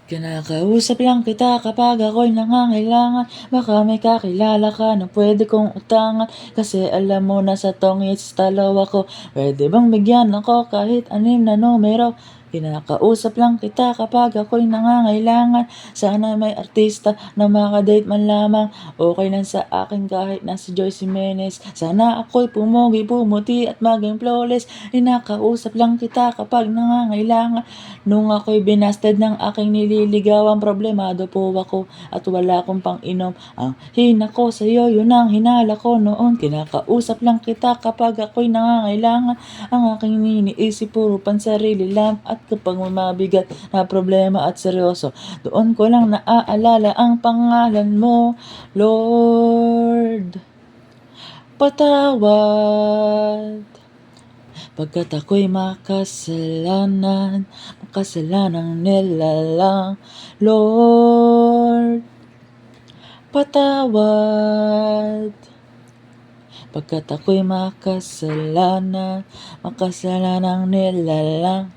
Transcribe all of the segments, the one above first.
Kinakausap lang kita kapag ako'y nangangailangan. Baka may kakilala ka na pwede kong utangan. Kasi alam mo na sa tongits talo ako. Pwede bang bigyan ako kahit 6 na numero? Kinakausap lang kita kapag ako'y nangangailangan. Sana may artista na makadate man lamang. Okay lang sa akin kahit na si Joyce Jimenez. Sana ako'y pumugi, pumuti at maging flawless. Kinakausap lang kita kapag nangangailangan. Nung ako'y binasted ng aking nililigawan, problemado po ako at wala akong pang-inom. Ang hina ko sa'yo, yun ang hinala ko noon. Kinakausap lang kita kapag ako'y nangangailangan. Ang aking iniisip puro pansarili lang. At kapag mabigat na problema at seryoso, doon ko lang naaalala ang pangalan mo, Lord. Patawad pagkat ako'y makasalanang nilalang. Lord, patawad pagkat ako'y makasalanang nilalang.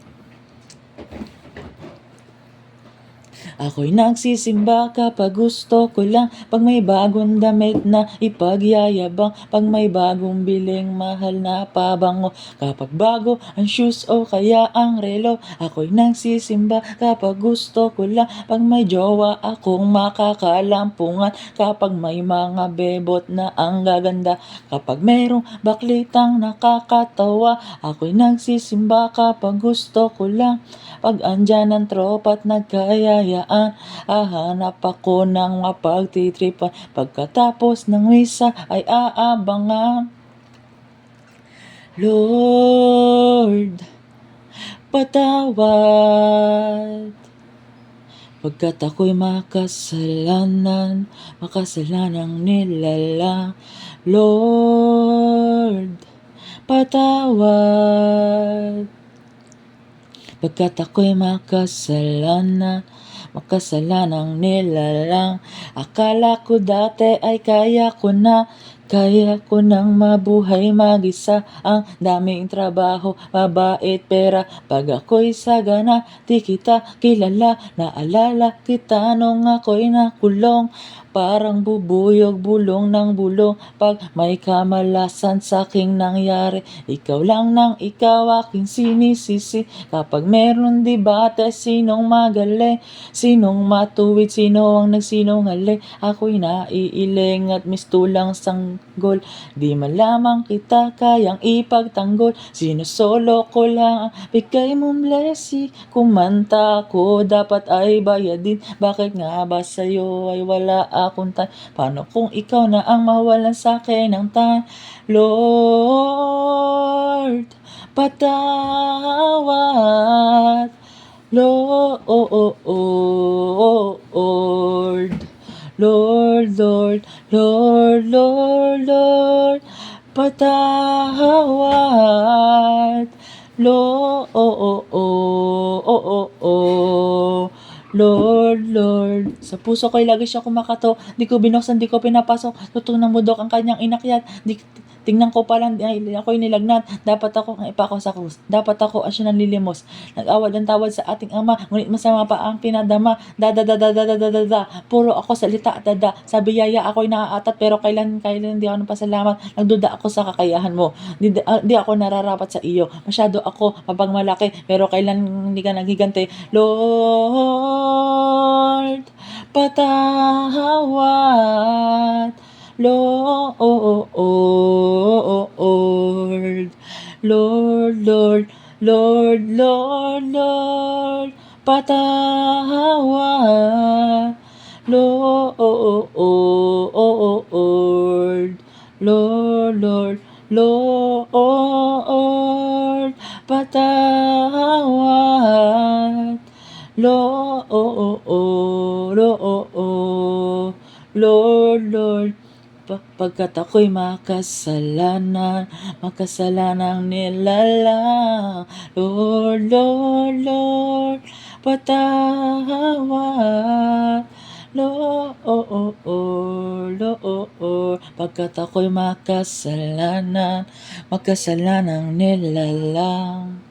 Ako'y nagsisimba kapag gusto ko lang. Pag may bagong damit na ipagyayabang. Pag may bagong biling mahal na pabango. Kapag bago ang shoes o kaya ang relo. Ako'y nagsisimba kapag gusto ko lang. Pag may jowa akong makakalampungan. Kapag may mga bebot na ang gaganda. Kapag mayroong baklitang nakakatawa. Ako'y nagsisimba kapag gusto ko lang. Pag andyan ang tropa at nagkayayaan, hahanap ako ng mapagtitripan. Pagkatapos ng misa ay aabangan. Lord, patawad pagkat ako'y makasalanang nilalang. Lord, patawad pagkat ako'y makasalanang nilalang. Akala ko dati ay kaya ko nang mabuhay mag-isa. Ang daming trabaho, mabait, pera. Pag ako'y sagana, di kita kilala. Naalala kita nung ako'y nakulong. Parang bubuyog, bulong ng bulong. Pag may kamalasan sa'king nangyari, ikaw lang nang ikaw aking sinisisi. Kapag meron debate, sinong magaling? Sinong matuwid? Sino ang nagsinungaling? Ako'y naiiling at mistulang sanggol. Di malamang kita kayang ipagtanggol. Sinusolo ko lang ang bigay mong blessing. Kumanta ko, dapat ay bayadin. Bakit nga ba sa'yo ay wala akong time? Paano kung ikaw na ang mawalan sa'kin ng time? Lord, patawad. Lord, Lord, Lord, Lord, Lord, Lord, patawad. Lord, Lord, Lord. Sa puso ko'y lagi siya kumakato. Di ko binuksan, di ko pinapasok. Tutong ng mudok ang kanyang inakyat. Tingnan ko palang ako'y nilagnat. Dapat ako ang ipako sa krus. Dapat ako ang siya nanlilimos. Nag-awad ang tawad sa ating ama. Ngunit masama pa ang pinadama. Da. Puro ako salita at dada. Sa biyaya ako'y naaatat pero kailan di ako nagpasalamat. Nagduda ako sa kakayahan mo. Di ako nararapat sa iyo. Masyado ako mapagmalaki pero kailan hindi ka naghigante. Lord, patawad. Lord, Lord, Lord, patawad. Lord, Lord, patawad. Lord, pagkat ako'y makasalanang nilalang. Lord, patawad. Lord, pagkat ako'y makasalanang nilalang.